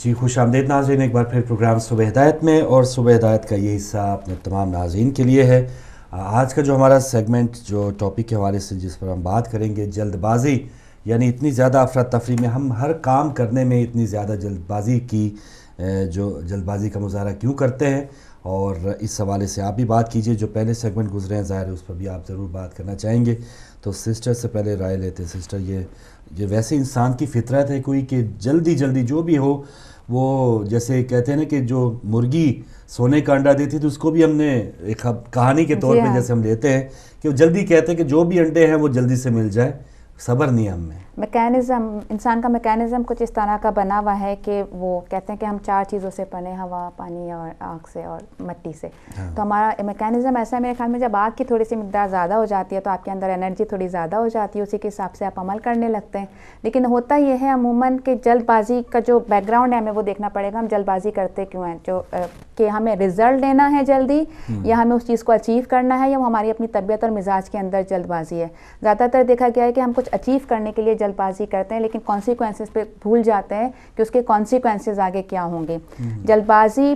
جی خوش آمدید ناظرین ایک بار پھر پروگرام صبح ہدایت میں، اور صبح ہدایت کا یہ حصہ اپنے تمام ناظرین کے لیے ہے۔ آج کا جو ہمارا سیگمنٹ جو ٹاپک کے حوالے سے جس پر ہم بات کریں گے، جلد بازی، یعنی اتنی زیادہ افراتفری میں ہم ہر کام کرنے میں اتنی زیادہ جلد بازی کی جلد بازی کا مظاہرہ کیوں کرتے ہیں، اور اس حوالے سے آپ بھی بات کیجئے۔ جو پہلے سیگمنٹ گزرے ہیں ظاہر ہے اس پر بھی آپ ضرور بات کرنا چاہیں گے، تو سسٹر سے پہلے رائے لیتے ہیں۔ سسٹر، یہ ویسے انسان کی فطرت ہے کوئی کہ جلدی جو بھی ہو، وہ جیسے کہتے ہیں نا کہ جو مرغی سونے کا انڈا دیتی تو اس کو بھی ہم نے ایک کہانی کے طور پہ جیسے ہم لیتے ہیں کہ وہ جلدی کہتے ہیں کہ جو بھی انڈے ہیں وہ جلدی سے مل جائے، صبر نہیں ہے ہم میں۔ میکینزم، انسان کا میکینزم کچھ اس طرح کا بنا ہوا ہے کہ وہ کہتے ہیں کہ ہم 4 چیزوں سے بنے، ہوا، پانی اور آگ سے اور مٹی سے۔ تو ہمارا میکینزم ایسا ہے میرے خیال میں، جب آگ کی تھوڑی سی مقدار زیادہ ہو جاتی ہے تو آپ کے اندر انرجی تھوڑی زیادہ ہو جاتی ہے، اسی کے حساب سے آپ عمل کرنے لگتے ہیں۔ لیکن ہوتا یہ ہے عموماً کہ جلد بازی کا جو بیک گراؤنڈ ہے ہمیں وہ دیکھنا پڑے گا، ہم جلد بازی کرتے کیوں ہیں، جو کہ ہمیں رزلٹ لینا ہے جلدی، یا ہمیں اس چیز کو اچیو کرنا ہے، یا وہ ہماری اپنی طبیعت اور مزاج کے اندر جلد بازی ہے۔ زیادہ تر دیکھا گیا ہے کہ ہم کچھ اچیو کرنے کے لیے جلد بازی کرتے ہیں لیکن کانسیکوینسز پہ بھول جاتے ہیں کہ اس کے کانسیکوینسز آگے کیا ہوں گے۔ جلد بازی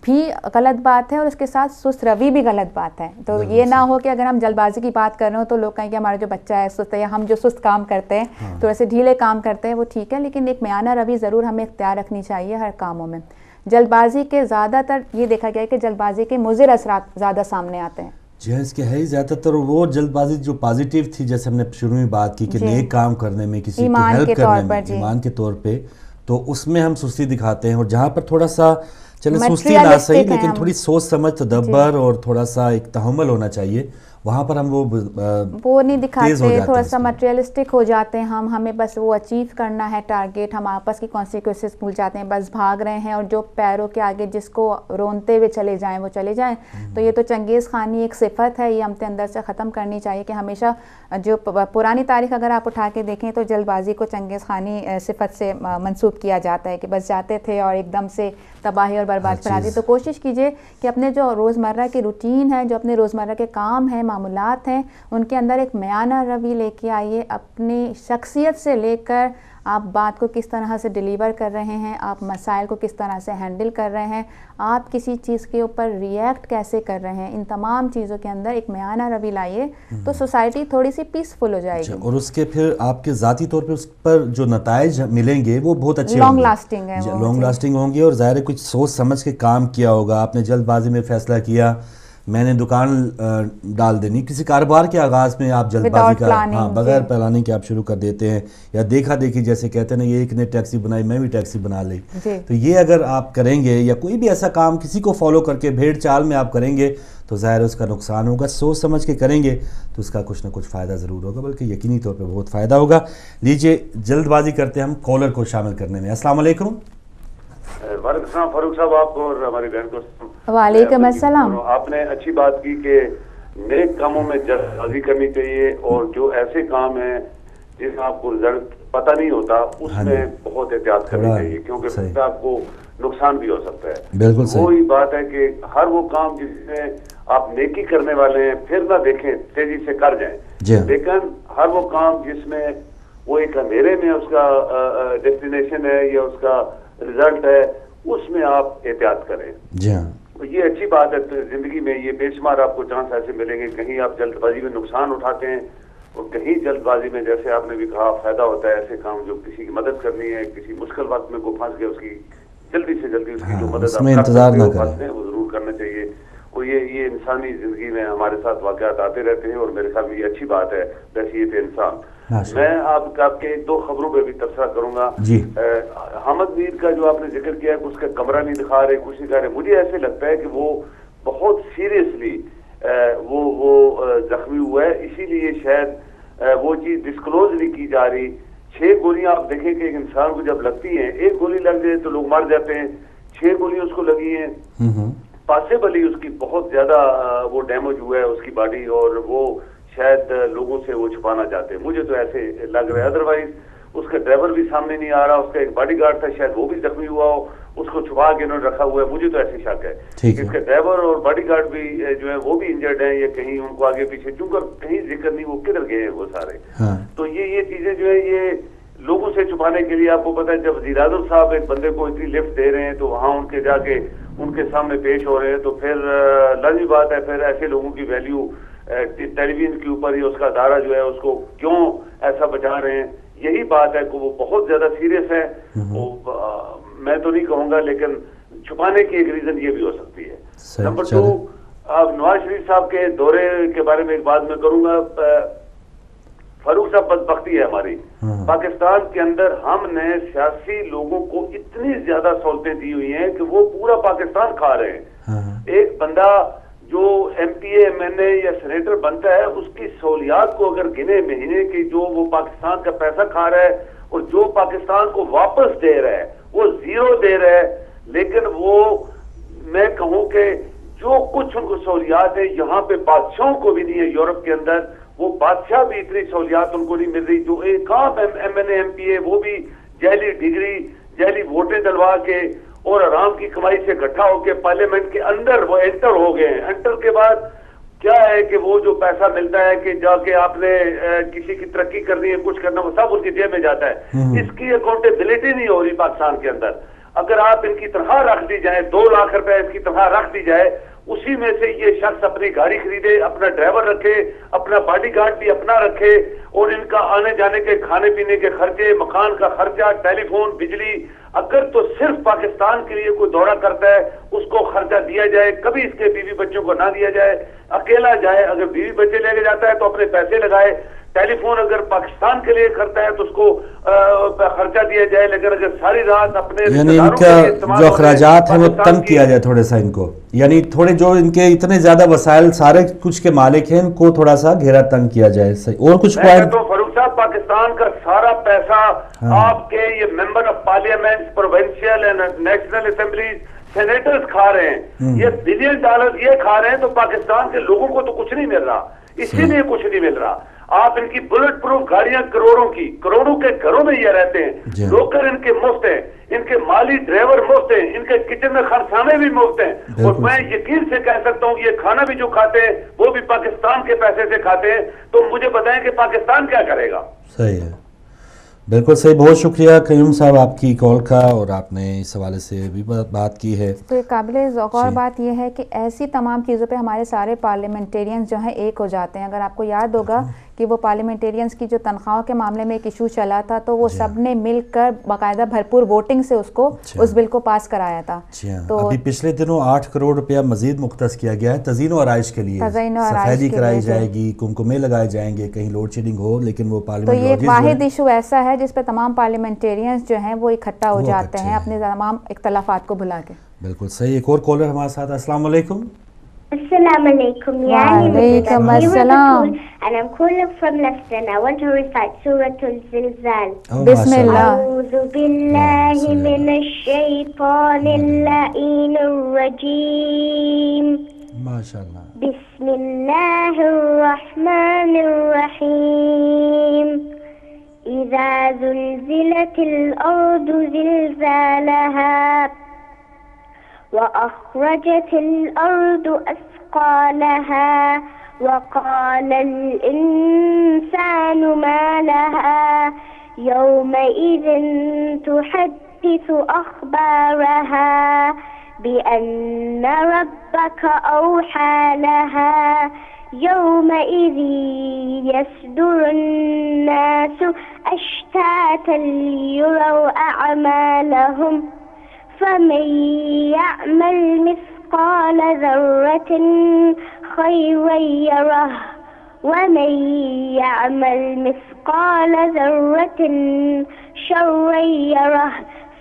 بھی غلط بات ہے اور اس کے ساتھ سست روی بھی غلط بات ہے۔ تو یہ نہ ہو کہ اگر ہم جلد بازی کی بات کر رہے ہوں تو لوگ کہیں کہ ہمارا جو بچہ ہے سست ہے، یا ہم جو سست کام کرتے ہیں تھوڑے سے ڈھیلے کام کرتے ہیں وہ ٹھیک ہے، لیکن ایک میانہ روی ضرور ہمیں اختیار رکھنی چاہیے ہر کاموں میں۔ جلد بازی کے زیادہ تر یہ دیکھا گیا ہے کہ جلد بازی کے مضر اثرات زیادہ سامنے آتے ہیں۔ جی ہاں، اس کے ہے ہی زیادہ تر وہ جلد بازی جو پازیٹیو تھی، جیسے ہم نے شروع میں بات کی کہ نیک کام کرنے میں، کسی کی ہیلپ کرنے میں، ایمان کے طور پہ، تو اس میں ہم سستی دکھاتے ہیں، اور جہاں پر تھوڑا سا چلے سستی نہ صحیح لیکن تھوڑی سوچ سمجھ تدبر اور تھوڑا سا ایک تحمل ہونا چاہیے، وہاں پر ہم وہ نہیں دکھاتے، تھوڑا سا مٹیریلسٹک ہو جاتے ہیں ہمیں بس وہ اچیو کرنا ہے ٹارگیٹ، ہم آپس کی کانسیکوینسز بھول جاتے ہیں، بس بھاگ رہے ہیں اور جو پیروں کے آگے جس کو رونتے ہوئے چلے جائیں وہ چلے جائیں۔ تو یہ تو چنگیز خانی ایک صفت ہے، یہ ہم اندر سے ختم کرنی چاہیے کہ ہمیشہ جو پرانی تاریخ اگر آپ اٹھا کے دیکھیں تو جلد بازی کو چنگیز خانی صفت سے منسوب کیا جاتا ہے کہ بس جاتے تھے اور ایک دم سے تباہی اور برباد کرا دی۔ تو کوشش کیجئے کہ اپنے جو روزمرہ کی روٹین ہے، جو اپنے روزمرہ کے کام ہیں، معمولات ہیں، ان کے اندر ایک میانہ روی لے کے آئیے، اپنی شخصیت سے لے کر آپ بات کو کس طرح سے ڈیلیور کر رہے ہیں، آپ مسائل کو کس طرح سے ہینڈل کر رہے ہیں، آپ کسی چیز کے اوپر ریئیکٹ کیسے کر رہے ہیں، ان تمام چیزوں کے اندر ایک میانہ روی لائیے تو سوسائٹی تھوڑی سی پیسفل ہو جائے گی، اور اس کے پھر آپ کے ذاتی طور پہ اس پر جو نتائج ملیں گے وہ بہت اچھے لانگ لاسٹنگ ہے، لانگ لاسٹنگ ہوں گے، اور ظاہر کچھ سوچ سمجھ کے کام کیا ہوگا۔ آپ نے جلد بازی میں فیصلہ کیا میں نے دکان ڈال دینی، کسی کاروبار کے آغاز میں آپ جلد بازی کا بغیر پلاننگ کے آپ شروع کر دیتے ہیں، یا دیکھا دیکھی جیسے کہتے ہیں نا، یہ ایک نے ٹیکسی بنائی میں بھی ٹیکسی بنا لی، تو یہ اگر آپ کریں گے یا کوئی بھی ایسا کام کسی کو فالو کر کے بھیڑ چال میں آپ کریں گے تو ظاہر اس کا نقصان ہوگا۔ سوچ سمجھ کے کریں گے تو اس کا کچھ نہ کچھ فائدہ ضرور ہوگا، بلکہ یقینی طور پہ بہت فائدہ ہوگا۔ لیجئے جلد بازی کرتے ہیں ہم کالر کو شامل کرنے میں۔ السلام علیکم۔ وعلیکم السلام فاروق صاحب، آپ کو اور ہماری بہن کو وعلیکم السلام۔ آپ نے اچھی بات کی کہ نیک کاموں میں جلد بازی کرنی چاہیے، اور جو ایسے کام ہیں جس میں آپ کو رزلٹ پتہ نہیں ہوتا اس میں بہت احتیاط کرنی چاہیے، کیونکہ اس سے آپ کو نقصان بھی ہو سکتا ہے۔ بالکل صحیح۔ وہی بات ہے کہ ہر وہ کام جس میں آپ نیکی کرنے والے ہیں پھر نہ دیکھیں، تیزی سے کر جائیں، لیکن ہر وہ کام جس میں وہ ایک اندھیرے میں اس کا ڈیسٹینیشن ہے یا اس کا رزلٹ ہے، اس میں آپ احتیاط کریں۔ جی ہاں، یہ اچھی بات ہے، زندگی میں یہ بے شمار آپ کو چانس ایسے ملیں گے، کہیں آپ جلد بازی میں نقصان اٹھاتے ہیں اور کہیں جلد بازی میں جیسے آپ نے بھی کہا فائدہ ہوتا ہے۔ ایسے کام جو کسی کی مدد کرنی ہے، کسی مشکل وقت میں کوئی پھنس گیا، اس کی جلدی سے جلدی اس کی جو مدد آپ کر سکتے ہیں وہ ضرور کرنا چاہیے۔ اور یہ انسانی زندگی میں ہمارے ساتھ واقعات آتے رہتے ہیں، اور میرے خیال میں یہ اچھی بات ہے، بحیثیت انسان۔ میں آپ کے 2 خبروں پہ بھی تبصرہ کروں گا۔ حامد میر کا جو آپ نے ذکر کیا ہے کہ اس کا کمرہ نہیں دکھا رہے، کچھ نہیں دکھا رہے، مجھے ایسے لگتا ہے کہ وہ بہت سیریسلی وہ زخمی ہوا ہے، اسی لیے شاید وہ چیز ڈسکلوز نہیں کی جا رہی۔ 6 گولیاں آپ دیکھیں کہ ایک انسان کو جب لگتی ہیں، 1 گولی لگ جائے تو لوگ مر جاتے ہیں، 6 گولیاں اس کو لگی ہیں، پاسبلی اس کی بہت زیادہ وہ ڈیمیج ہوا ہے اس کی باڈی، اور وہ شاید لوگوں سے وہ چھپانا چاہتے ہیں، مجھے تو ایسے لگ رہا ہے۔ ادروائز اس کا ڈرائیور بھی سامنے نہیں آ رہا، اس کا ایک باڈی گارڈ تھا شاید وہ بھی زخمی ہوا ہو، اس کو چھپا کے انہوں نے رکھا ہوا ہے، مجھے تو ایسی شک ہے کہ اس کا ڈرائیور اور باڈی گارڈ بھی جو ہے وہ بھی انجرڈ ہیں، یا کہیں ان کو آگے پیچھے، چونکہ کہیں ذکر نہیں وہ کدھر گئے ہیں وہ سارے۔ تو یہ چیزیں جو ہے یہ لوگوں سے چھپانے کے لیے. آپ کو پتہ ہے جب وزیر اعظم صاحب ایک بندے کو اتنی لفٹ دے رہے ہیں تو وہاں ان کے جا کے ان کے سامنے پیش ہو رہے ہیں, تو پھر لازمی بات ہے پھر ایسے لوگوں کی ویلیو ٹیلی ویژن کے اوپر ہی اس کا دائرہ جو ہے اس کو کیوں ایسا بچا رہے ہیں. یہی بات ہے کہ وہ بہت زیادہ سیریس ہے. میں تو نہیں کہوں گا, لیکن چھپانے کی ایک ریزن یہ بھی ہو سکتی ہے. نمبر 2, اب نواز شریف صاحب کے دورے کے بارے میں ایک بات میں کروں گا. فاروق صاحب بدبختی ہے ہماری پاکستان کے اندر, ہم نے سیاسی لوگوں کو اتنی زیادہ سہولتیں دی ہوئی ہیں کہ وہ پورا پاکستان کھا رہے ہیں. ایک بندہ جو M P A M N A یا سینیٹر بنتا ہے اس کی سہولیات کو اگر گنے مہینے کی جو وہ پاکستان کا پیسہ کھا رہا ہے اور جو پاکستان کو واپس دے رہا ہے وہ زیرو دے رہا ہے. لیکن وہ میں کہوں کہ جو کچھ ان کو سہولیات ہے یہاں پہ بادشاہوں کو بھی نہیں ہے. یورپ کے اندر وہ بادشاہ بھی اتنی سہولیات ان کو نہیں مل رہی. جو ایک عام M N A M P A وہ بھی جعلی ڈگری جعلی ووٹیں ڈلوا کے اور آرام کی کمائی سے اکٹھا ہو کے پارلیمنٹ کے اندر وہ انٹر ہو گئے ہیں. انٹر کے بعد کیا ہے کہ وہ جو پیسہ ملتا ہے کہ جا کے آپ نے کسی کی ترقی کرنی ہے کچھ کرنا وہ سب ان کی جیب میں جاتا ہے. اس کی اکاؤنٹیبلٹی نہیں ہو رہی پاکستان کے اندر. اگر آپ ان کی تنخواہ رکھ دی جائے 2 لاکھ روپے اس کی تنخواہ رکھ دی جائے, اسی میں سے یہ شخص اپنی گاڑی خریدے, اپنا ڈرائیور رکھے, اپنا باڈی گارڈ بھی اپنا رکھے, اور ان کا آنے جانے کے کھانے پینے کے خرچے, مکان کا خرچہ, ٹیلی فون, بجلی, اگر تو صرف پاکستان کے لیے کوئی دورہ کرتا ہے اس کو خرچہ دیا جائے, کبھی اس کے بیوی بچوں کو نہ دیا جائے, اکیلا جائے, اگر بیوی بچے لے کے جاتا ہے تو اپنے پیسے لگائے, ٹیلی فون اگر پاکستان کے لیے کرتا ہے تو اس کو خرچہ دیا جائے, لیکن اگر ساری رات اپنے یعنی ان کا جو اخراجات ہیں وہ تنگ کیا جائے تھوڑا سا ان کو, یعنی تھوڑے جو ان کے اتنے زیادہ وسائل سارے کچھ کے مالک ہیں ان کو تھوڑا سا گھیرا تنگ کیا جائے. اور کچھ تو فاروق صاحب پاکستان کا سارا پیسہ آپ کے یہ member of parliament, provincial and national assemblies, senators کھا رہے ہیں. یہ بلین ڈالر یہ کھا رہے ہیں, تو پاکستان کے لوگوں کو تو کچھ نہیں مل رہا, اسی لیے کچھ نہیں مل رہا. آپ ان کی بلٹ پروف گاڑیاں کروڑوں کے گھروں میں یہ رہتے ہیں, نوکر ان کے مفت ہیں, ان کے مالی ڈرائیور مفت ہیں, ان کے کچن میں خرسانے بھی مفت ہیں, اور میں یقین سے کہہ سکتا ہوں یہ کھانا بھی جو کھاتے ہیں وہ بھی پاکستان کے پیسے سے کھاتے ہیں. تو مجھے بتائیں کہ پاکستان کیا کرے گا. صحیح ہے, بالکل صحیح. بہت شکریہ قیوم صاحب آپ کی کال کا, اور آپ نے اس حوالے سے بھی بات کی ہے. تو قابل غور بات یہ ہے کہ ایسی تمام چیزوں پہ ہمارے سارے پارلیمنٹیرینز جو ہیں ایک ہو جاتے ہیں. اگر آپ کو یاد ہوگا کہ وہ پارلیمنٹیرینز کی جو تنخواہوں کے معاملے میں ایک ایشو چلا تھا تو وہ سب نے مل کر باقاعدہ بھرپور ووٹنگ سے اس بل کو پاس کرایا تھا. تو ابھی پچھلے دنوں 8 کروڑ روپیہ مزید مختص کیا گیا ہے تزئین و آرائش کے لیے. سفیدی کرائی جائے گی, کمکمے لگائے جائیں گے, کہیں لوڈ شیڈنگ ہو, لیکن وہ پارلیمنٹ. تو یہ ایک واحد ایشو ایسا ہے جس پہ تمام پارلیمنٹیرینز جو ہیں وہ اکٹھا ہو جاتے ہیں اپنے تمام اختلافات کو بھلا کے. بالکل صحیح. ایک اور کالر ہمارے ساتھ. السلام علیکم. السلام علیکم. وعلیکم السلام. And I'm calling from Leicester and I want to recite Surah Al-Zilzal. بسم اللہ. أعوذ بالله من الشيطان اللعين الرجيم. ماشاءاللہ. بسم الله الرحمن الرحيم. إذا زلزلت الأرض زلزالها وأخرجت الأرض أثقالها وقال الإنسان ما لها يومئذ تحدث أخبارها بأن ربك أوحى لها يومئذ يصدر الناس أشتاتا ليروا أعمالهم فمن يعمل مثقال ذرة خيرا يره ومن يعمل مثقال ذرة شرا يره.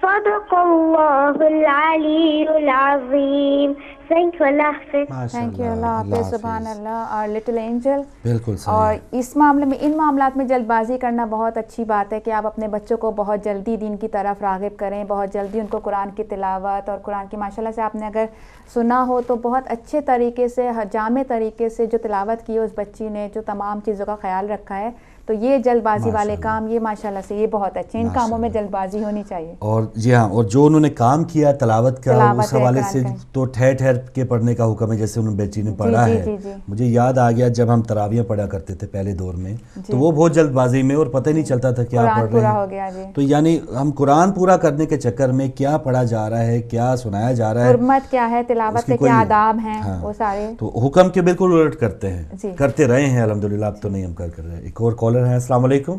صدق الله العلي العظيم. Thank you Allah Hafiz. Thank you Allah Hafiz. سبحان اللہ. Our little angel. بالکل صحیح. اور اس معاملے میں ان معاملات میں جلد بازی کرنا بہت اچھی بات ہے کہ آپ اپنے بچوں کو بہت جلدی دین کی طرف راغب کریں, بہت جلدی ان کو قرآن کی تلاوت اور قرآن کی ماشاءاللہ سے آپ نے اگر سنا ہو تو بہت اچھے طریقے سے جامع طریقے سے جو تلاوت کی ہے اس بچی نے, جو تمام چیزوں کا خیال رکھا ہے, تو یہ جلد بازی والے کام یہ ماشاءاللہ سے یہ بہت اچھے، ان کاموں میں جلد بازی ہونی چاہیے. اور جی ہاں، اور جو انہوں نے کام کیا تلاوت کا اس حوالے سے تو ٹھہر ٹھہر کے پڑھنے کا حکم ہے، جیسے انہوں نے بیٹی نے پڑھا ہے. مجھے یاد آ گیا جب ہم تراویح پڑھا کرتے تھے پہلے دور میں تو وہ بہت جلد بازی میں اور پتہ نہیں چلتا تھا کیا پڑھ رہے ہیں. تو یعنی ہم قرآن پورا کرنے کے چکر میں کیا پڑھا جا رہا ہے، کیا سنایا جا رہا ہے، حرمت کیا ہے، تلاوت کے کیا آداب ہیں، وہ سارے تو حکم کے بالکل الٹ کرتے ہیں، کرتے رہے ہیں الحمدللہ. اب تو نہیں ہم کر رہے. ایک اور کالر ہے. السلام علیکم.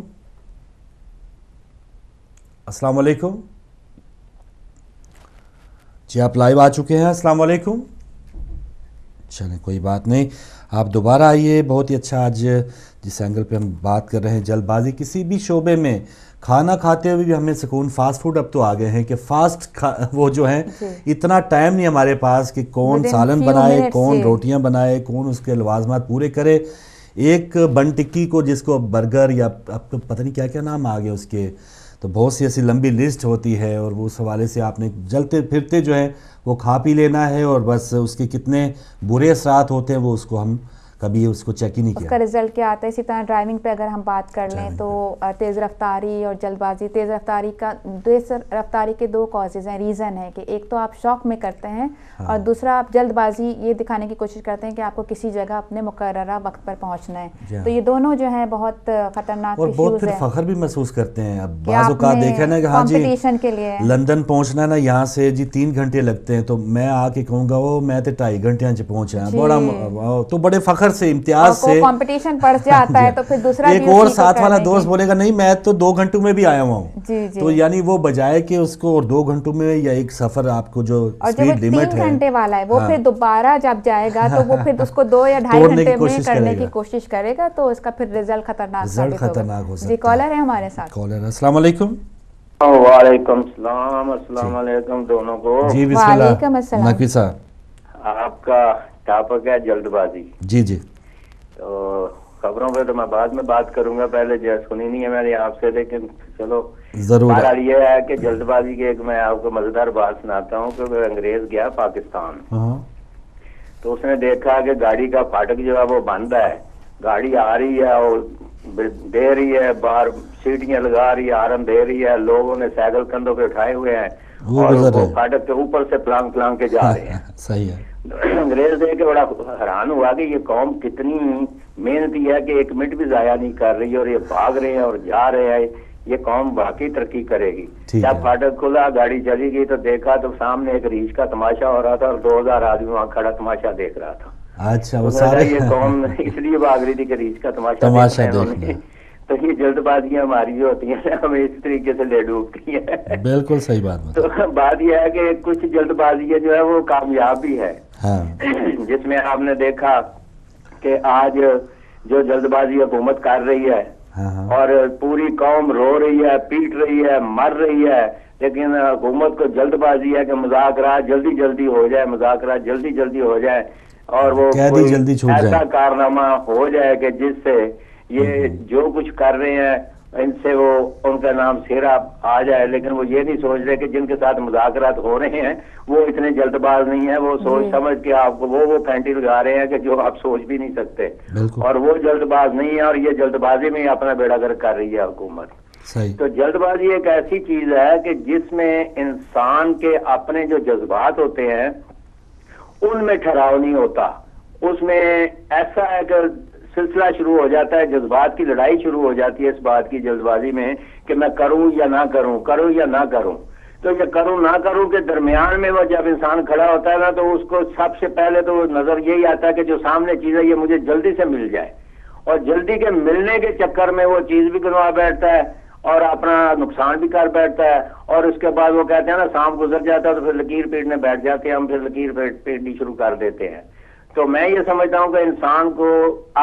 السلام علیکم جی، آپ لائیو آ چکے ہیں. السلام علیکم. چلیں کوئی بات نہیں، آپ دوبارہ آئیے. بہت ہی اچھا. آج جس اینگل پہ ہم بات کر رہے ہیں جلد بازی کسی بھی شعبے میں، کھانا کھاتے ہوئے بھی ہمیں سکون. فاسٹ فوڈ اب تو آ گئے ہیں کہ فاسٹ وہ جو ہیں اتنا ٹائم نہیں ہمارے پاس کہ کون سالن بنائے، کون روٹیاں بنائے، کون اس کے لوازمات پورے کرے. ایک بن ٹکی کو جس کو برگر یا اب تو پتہ نہیں کیا کیا نام آ گیا اس کے، تو بہت سی ایسی لمبی لسٹ ہوتی ہے اور وہ اس حوالے سے آپ نے جلتے پھرتے جو ہے وہ کھا پی لینا ہے اور بس اس کے کتنے برے اثرات ہوتے ہیں وہ اس کو ہم کبھی اس کو چیک ہی نہیں کیا. اس کا رزلٹ کیا آتا ہے. اسی طرح ڈرائیونگ پہ اگر ہم بات کر لیں تو تیز رفتاری اور جلد بازی. تیز رفتاری کے دو کازز ہیں، ریزن ہے کہ ایک تو آپ شوق میں کرتے ہیں اور دوسرا آپ جلد بازی یہ دکھانے کی کوشش کرتے ہیں کہ آپ کو کسی جگہ اپنے مقررہ وقت پر پہنچنا ہے. تو یہ دونوں جو ہیں بہت خطرناک اور بہت پھر فخر بھی محسوس کرتے ہیں. اب بعض اوقات دیکھا نا کہ ہاں جی کمپٹیشن کے لیے لندن پہنچنا نا یہاں سے جی 3 گھنٹے لگتے ہیں تو میں آ کے کہوں گا وہ میں تو 2.5 گھنٹے پہنچا. بڑا تو بڑے فخر سے امتیاز سے کمپٹیشن بڑھ جاتا ہے تو پھر دوسرا ایک اور ساتھ والا دوست بولے گا نہیں میں تو 2 گھنٹوں میں بھی آیا ہوا ہوں. تو یعنی وہ بجائے کہ اس کو اور 2 گھنٹوں میں یا ایک سفر آپ کو جو اسپیڈ لمٹ ہے 3 گھنٹے والا ہے وہ پھر دوبارہ جب جائے گا تو وہ پھر اس کو 2 یا 2.5 گھنٹے میں کرنے کی کوشش کرے گا تو اس کا پھر رزلٹ خطرناک ثابت ہوگا. جی کالر ہے ہمارے ساتھ. کالر السلام علیکم. وعلیکم السلام. السلام علیکم دونوں کو. جی بسم اللہ. وعلیکم السلام. نقوی صاحب آپ کا ٹاپک ہے جلد بازی. جی جی. تو خبروں پہ تو میں بعد میں بات کروں گا، پہلے جو سنی نہیں ہے میں نے آپ سے، لیکن چلو ضرور. بہرحال یہ ہے کہ جلد بازی کی ایک میں آپ کو مزیدار بات سناتا ہوں کہ انگریز گیا پاکستان تو اس نے دیکھا کہ گاڑی کا پھاٹک جو ہے وہ بند ہے، گاڑی آ رہی ہے اور دے رہی ہے باہر، سیٹیاں لگا رہی ہے، ہارن دے رہی ہے، لوگوں نے سائیکل کندھوں پہ اٹھائے ہوئے ہیں اور وہ پھاٹک کے اوپر سے پلانگ پلانگ کے جا رہے ہیں. صحیح ہے. انگریز دیکھ کے بڑا حیران ہوا کہ یہ قوم کتنی محنتی ہے کہ 1 منٹ بھی ضائع نہیں کر رہی اور یہ بھاگ رہے ہیں اور جا رہے ہیں، یہ قوم واقعی ترقی کرے گی. جب پھاٹک کھلا گاڑی چلی گئی تو دیکھا تو سامنے ایک ریچھ کا تماشا ہو رہا تھا اور 2000 آدمی وہاں کھڑا تماشا دیکھ رہا تھا. اچھا وہ سارے یہ قوم اس لیے بھاگ رہی تھی کہ ریچھ کا تماشا دیکھنا. تو یہ جلد بازیاں ہماری جو ہوتی ہیں ہمیں اس طریقے سے لے ڈوبتی ہیں. بالکل صحیح بات. تو بات یہ ہے کہ کچھ جلد بازیاں جو ہے وہ کامیاب بھی ہے، جس میں آپ نے دیکھا کہ آج جو جلد بازی حکومت کر رہی ہے اور پوری قوم رو رہی ہے، پیٹ رہی ہے، مر رہی ہے، لیکن حکومت کو جلد بازی ہے کہ مذاکرات جلدی جلدی ہو جائے، مذاکرات جلدی جلدی ہو جائے اور وہ ایسا کارنامہ ہو جائے کہ جس سے یہ جو کچھ کر رہے ہیں ان سے وہ ان کا نام سیرا آ جائے. لیکن وہ یہ نہیں سوچ رہے کہ جن کے ساتھ مذاکرات ہو رہے ہیں وہ اتنے جلد باز نہیں ہیں، وہ سوچ سمجھ کے آپ کو وہ پینٹی لگا رہے ہیں کہ جو آپ سوچ بھی نہیں سکتے، اور وہ جلد باز نہیں ہے اور یہ جلد بازی میں اپنا بیڑا گرک کر رہی ہے حکومت. تو جلد بازی ایک ایسی چیز ہے کہ جس میں انسان کے اپنے جو جذبات ہوتے ہیں ان میں ٹھہراؤ نہیں ہوتا. اس میں ایسا ہے کہ سلسلہ شروع ہو جاتا ہے، جذبات کی لڑائی شروع ہو جاتی ہے اس بات کی جلد بازی میں کہ میں کروں یا نہ کروں، کروں یا نہ کروں. تو یہ کروں نہ کروں کے درمیان میں وہ جب انسان کھڑا ہوتا ہے نا تو اس کو سب سے پہلے تو نظر یہی آتا ہے کہ جو سامنے چیز ہے یہ مجھے جلدی سے مل جائے، اور جلدی کے ملنے کے چکر میں وہ چیز بھی گنوا بیٹھتا ہے اور اپنا نقصان بھی کر بیٹھتا ہے. اور اس کے بعد وہ کہتے ہیں نا سانپ گزر جاتا ہے تو پھر لکیر پیٹنے بیٹھ جاتے ہیں، ہم پھر لکیر پیٹنی شروع کر دیتے ہیں. تو میں یہ سمجھتا ہوں کہ انسان کو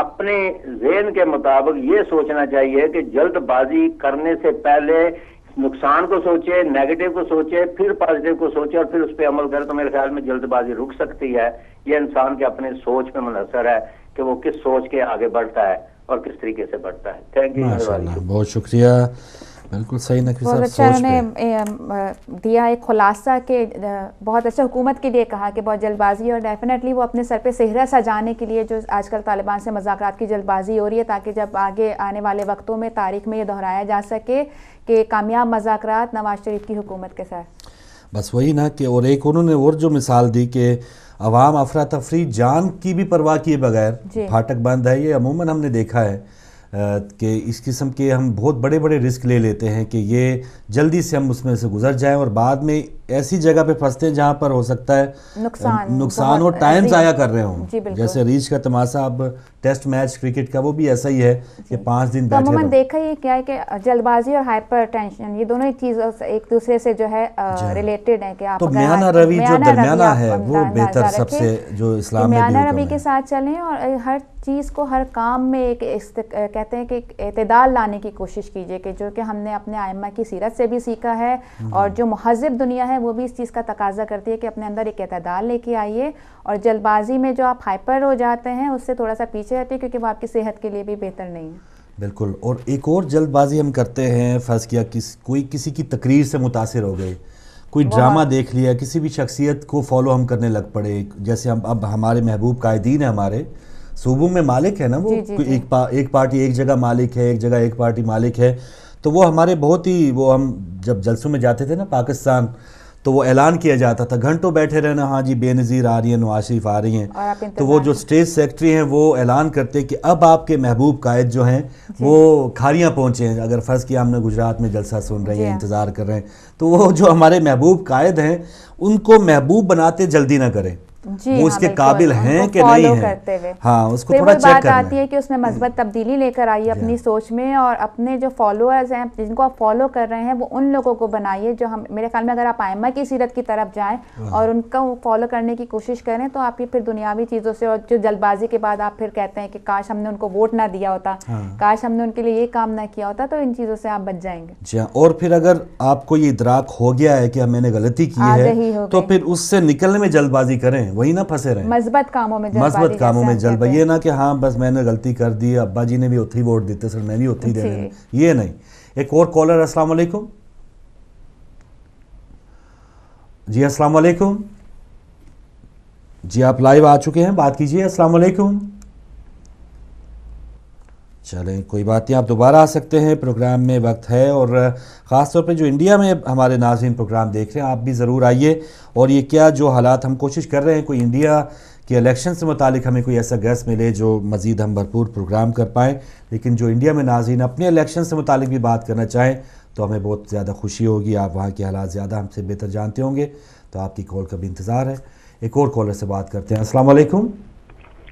اپنے ذہن کے مطابق یہ سوچنا چاہیے کہ جلد بازی کرنے سے پہلے نقصان کو سوچے، نیگیٹو کو سوچے، پھر پازیٹیو کو سوچے اور پھر اس پہ عمل کرے. تو میرے خیال میں جلد بازی رک سکتی ہے. یہ انسان کے اپنے سوچ پہ منحصر ہے کہ وہ کس سوچ کے آگے بڑھتا ہے اور کس طریقے سے بڑھتا ہے. Thank you. بہت شکریہ بالکل صحیح نقوی بہت صاحب اچھا انہوں نے دیا ایک خلاصہ کہ بہت اچھا حکومت کے لیے کہا کہ بہت جلد بازی اور ڈیفینیٹلی وہ اپنے سر پہ صحرا سجانے کے لیے جو آج کل طالبان سے مذاکرات کی جلد بازی ہو رہی ہے تاکہ جب آگے آنے والے وقتوں میں تاریخ میں یہ دہرایا جا سکے کہ کامیاب مذاکرات نواز شریف کی حکومت کے ساتھ. بس وہی نا کہ اور ایک انہوں نے اور جو مثال دی کہ عوام افراتفری جان کی بھی پرواہ کیے بغیر پھاٹک بند ہے. یہ عموماً ہم نے دیکھا ہے کہ اس قسم کے ہم بہت بڑے بڑے رسک لے لیتے ہیں کہ یہ جلدی سے ہم اس میں سے گزر جائیں اور بعد میں ایسی جگہ پہ پھنستے ہیں جہاں پر ہو سکتا ہے نقصان اور ٹائم ضائع کر رہے ہوں. جیسے ریچھ کا تماشا اب ٹیسٹ میچ کرکٹ کا وہ بھی ایسا ہی ہے کہ 5 دن بیٹھے. عموماً دیکھا یہ کیا ہے کہ جلد بازی اور ہائپر ٹینشن یہ دونوں چیزیں ایک دوسرے سے جو ہے ریلیٹڈ ہیں کہ آپ تو میانہ روی جو درمیانہ ہے وہ بہتر سب سے جو اسلام میں بھی میانہ روی کے ساتھ چلیں اور ہر چیز کو ہر کام میں ایک کہتے ہیں کہ اعتدال لانے کی کوشش کیجئے کہ جو کہ ہم نے اپنے ائمہ کی سیرت سے بھی سیکھا ہے اور جو مہذب دنیا ہے وہ بھی اس چیز کا تقاضا کرتی ہے کہ اپنے اندر ایک اعتدال لے کے آئیے اور جلد بازی میں جو آپ ہائپر ہو جاتے ہیں اس سے تھوڑا سا پیچھے ہٹیں کیونکہ وہ آپ کی صحت کے لیے بھی بہتر نہیں ہے. بالکل. اور ایک اور جلد بازی ہم کرتے ہیں فرض کیا کوئی کسی کی تقریر سے متاثر ہو گئے, کوئی ڈرامہ دیکھ لیا, کسی بھی شخصیت کو فالو ہم کرنے لگ پڑے. جیسے ہم اب ہمارے محبوب قائدین ہیں, ہمارے صوبوں میں مالک ہے نا وہ, ایک پارٹی ایک جگہ مالک ہے, ایک جگہ ایک پارٹی مالک ہے. تو وہ ہمارے بہت ہی وہ ہم جب جلسوں میں جاتے تھے نا پاکستان تو وہ اعلان کیا جاتا تھا, گھنٹوں بیٹھے رہنا, ہاں جی بے نظیر آ رہی ہیں, نواز شریف آ رہی ہیں. تو وہ جو اسٹیٹ سیکرٹری ہیں وہ اعلان کرتے کہ اب آپ کے محبوب قائد جو ہیں وہ کھاریاں پہنچے ہیں. اگر فرض کیا ہم نے گجرات میں جلسہ سن رہے ہیں, انتظار کر رہے ہیں, تو وہ جو ہمارے محبوب قائد ہیں ان کو محبوب بناتے جلدی نہ کریں, وہ اس کے قابل ہیں کہ نہیں ہیں. ہاں, اس کو تھوڑا چیک کرنا آتی ہے کہ اس میں مثبت تبدیلی لے کر آئیے اپنی سوچ میں, اور اپنے جو فالوورز ہیں جن کو آپ فالو کر رہے ہیں وہ ان لوگوں کو بنائیے جو ہم میرے خیال میں اگر آپ ائمہ کی سیرت کی طرف جائیں اور ان کو فالو کرنے کی کوشش کریں تو آپ کی پھر دنیاوی چیزوں سے اور جو جلد بازی کے بعد آپ پھر کہتے ہیں کہ کاش ہم نے ان کو ووٹ نہ دیا ہوتا, کاش ہم نے ان کے لیے یہ کام نہ کیا ہوتا, تو ان چیزوں سے آپ بچ جائیں گے. جی ہاں. اور پھر اگر آپ کو یہ ادراک ہو گیا ہے کہ میں نے غلطی کی ہے تو پھر اس سے نکلنے میں جلد بازی کریں, وہی نہ پھنسے رہیں مثبت کاموں میں جلد بازی. یہ نہ کہ ہاں بس میں نے غلطی کر دی, ابا جی نے بھی اتھی ووٹ دیتے سر میں بھی اتھی دے رہے, یہ نہیں. ایک اور کالر. السلام علیکم. جی السلام علیکم. جی آپ لائیو آ چکے ہیں, بات کیجئے. السلام علیکم. چلیں کوئی بات نہیں, آپ دوبارہ آ سکتے ہیں, پروگرام میں وقت ہے. اور خاص طور پہ جو انڈیا میں ہمارے ناظرین پروگرام دیکھ رہے ہیں آپ بھی ضرور آئیے. اور یہ کیا جو حالات ہم کوشش کر رہے ہیں کوئی انڈیا کے الیکشن سے متعلق ہمیں کوئی ایسا گیس ملے جو مزید ہم بھرپور پروگرام کر پائیں, لیکن جو انڈیا میں ناظرین اپنے الیکشن سے متعلق بھی بات کرنا چاہیں تو ہمیں بہت زیادہ خوشی ہوگی. آپ وہاں کے حالات زیادہ ہم سے بہتر جانتے ہوں گے, تو آپ کی کال کا بھی انتظار ہے. ایک اور کالر سے بات کرتے ہیں. السلام علیکم.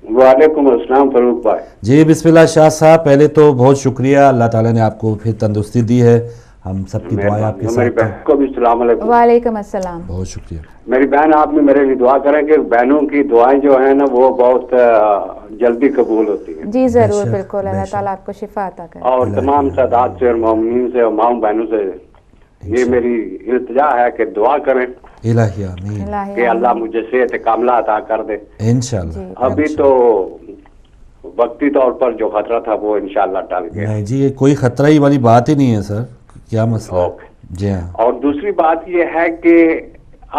وعلیکم السلام فاروق بھائی. جی بسم اللہ شاہ صاحب, پہلے تو بہت شکریہ, اللہ تعالیٰ نے آپ کو پھر تندرستی دی ہے, ہم سب کی دعائیں آپ کے ساتھ. میری بہن کو بھی السلام علیکم. وعلیکم السلام. بہت شکریہ. میری بہن آپ نے میرے لیے دعا کریں کہ بہنوں کی دعائیں جو ہیں نا وہ بہت جلدی قبول ہوتی ہیں. جی ضرور, بالکل, اللہ تعالیٰ آپ کو شفا عطا کرے. اور تمام سادات سے اور مومنین سے اور ماؤں بہنوں سے یہ میری التجا ہے کہ دعا کریں الہی آمین کہ اللہ مجھے صحت کاملہ عطا کر دے انشاءاللہ. ابھی تو وقتی طور پر جو خطرہ تھا وہ انشاءاللہ ٹل گیا. نہیں جی, یہ کوئی خطرہ ہی والی بات ہی نہیں ہے سر, کیا مسئلہ. جی ہاں. اور دوسری بات یہ ہے کہ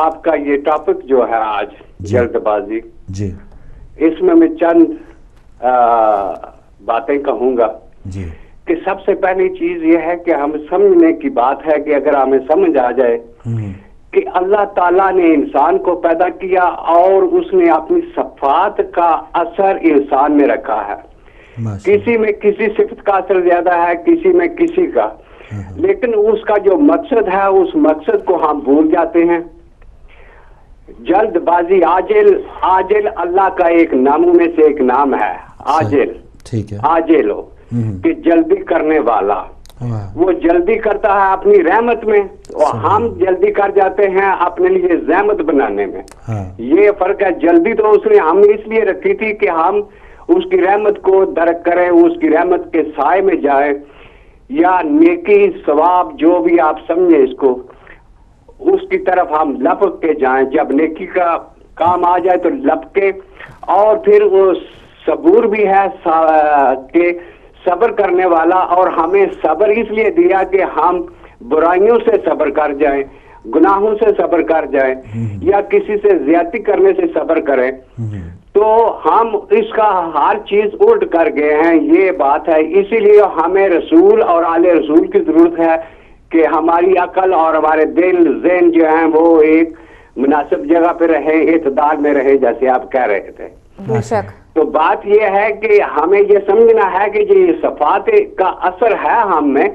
آپ کا یہ ٹاپک جو ہے آج جلد بازی, جی اس میں چند باتیں کہوں گا. جی کہ سب سے پہلی چیز یہ ہے کہ ہم سمجھنے کی بات ہے کہ اگر ہمیں سمجھ آ جائے کہ اللہ تعالیٰ نے انسان کو پیدا کیا اور اس نے اپنی صفات کا اثر انسان میں رکھا ہے. کسی میں کسی صفت کا اثر زیادہ ہے, کسی میں کسی کا, لیکن اس کا جو مقصد ہے اس مقصد کو ہم بھول جاتے ہیں. جلد بازی, عاجل اللہ کا ایک ناموں میں سے ایک نام ہے, عاجل. ٹھیک ہے. عاجل ہو کہ جلدی کرنے والا, وہ جلدی کرتا ہے اپنی رحمت میں اور ہم جلدی کر جاتے ہیں اپنے لیے زحمت بنانے میں. یہ فرق ہے. جلدی تو اس نے ہم نے اس لیے رکھی تھی کہ ہم اس کی رحمت کو درک کریں, اس کی رحمت کے سائے میں جائیں, یا نیکی ثواب جو بھی آپ سمجھیں اس کو, اس کی طرف ہم لپک کے جائیں. جب نیکی کا کام آ جائے تو لپکے. اور پھر وہ صبور بھی ہے کہ صبر کرنے والا، اور ہمیں صبر اس لیے دیا کہ ہم برائیوں سے صبر کر جائیں، گناہوں سے صبر کر جائیں، یا کسی سے زیادتی کرنے سے صبر کریں، تو ہم اس کا ہر چیز الٹ کر گئے ہیں. یہ بات ہے. اسی لیے ہمیں رسول اور آل رسول کی ضرورت ہے کہ ہماری عقل اور ہمارے دل ذہن جو ہیں وہ ایک مناسب جگہ پہ رہے، اعتدال میں رہے، جیسے آپ کہہ رہے تھے. بے شک. تو بات یہ ہے کہ ہمیں یہ سمجھنا ہے کہ یہ صفات کا اثر ہے ہم میں،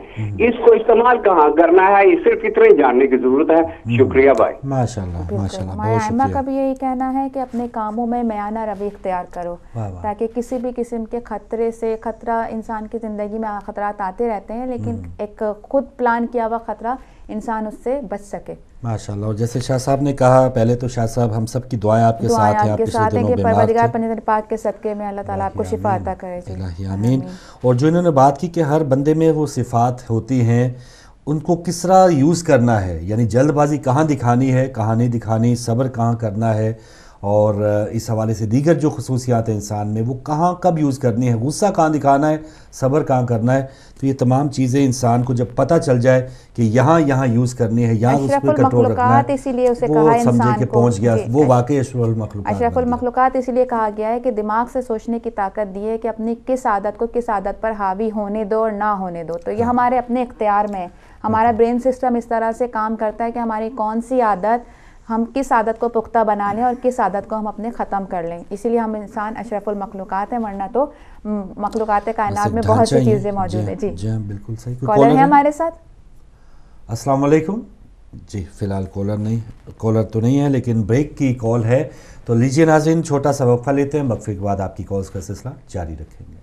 اس کو استعمال کہاں کرنا ہے، یہ صرف اتنا ہی جاننے کی ضرورت ہے. شکریہ بھائی. ماشاءاللہ ماشاءاللہ. ہمارے ائمہ کا بھی یہی کہنا ہے کہ اپنے کاموں میں میانہ روی اختیار کرو، تاکہ کسی بھی قسم کے خطرے سے، خطرہ انسان کی زندگی میں خطرات آتے رہتے ہیں، لیکن ایک خود پلان کیا ہوا خطرہ انسان اس سے بچ سکے. ماشاءاللہ. اور جیسے شاہ صاحب نے کہا، پہلے تو شاہ صاحب ہم سب کی دعائیں آپ کے ساتھ ہیں، آپ پچھلے دنوں بیمار تھے. پروردگار پنجتن پاک کے صدقے میں اللہ تعالیٰ آپ کو شفا عطا کرے. الہی آمین. اور جو انہوں نے بات کی کہ ہر بندے میں وہ صفات ہوتی ہیں، ان کو کس طرح یوز کرنا ہے، یعنی جلد بازی کہاں دکھانی ہے، کہاں نہیں دکھانی، صبر کہاں کرنا ہے، اور اس حوالے سے دیگر جو خصوصیات ہیں انسان میں وہ کہاں کب یوز کرنی ہے، غصہ کہاں دکھانا ہے، صبر کہاں کرنا ہے. تو یہ تمام چیزیں انسان کو جب پتہ چل جائے کہ یہاں یوز کرنی ہے، یہاں اس پر کنٹرول رکھنا ہے، اسی لیے اسے وہ کہا سمجھے انسان کہ کو پہنچ گیا، وہ واقعی اشرف المخلوقات. اشرف المخلوقات اس لیے کہا گیا ہے کہ دماغ سے سوچنے کی طاقت دی ہے کہ اپنی کس عادت کو کس عادت پر حاوی ہونے دو اور نہ ہونے دو. تو یہ ہمارے اپنے اختیار میں ہے. ہمارا برین سسٹم اس طرح سے کام کرتا ہے کہ ہماری کون سی عادت، ہم کس عادت کو پختہ بنا لیں اور کس عادت کو ہم اپنے ختم کر لیں. اسی لیے ہم انسان اشرف المخلوقات ہیں، ورنہ تو مخلوقات کائنات میں بہت سی چیزیں موجود ہیں. جی بالکل صحیح. کالر ہے ہمارے ساتھ. السلام علیکم. جی فی الحال کالر تو نہیں ہے، لیکن بریک کی کال ہے. تو لیجیے ناظرین، چھوٹا سا وقفہ لیتے ہیں، وقفے کے بعد آپ کی کالز کا سلسلہ جاری رکھیں گے.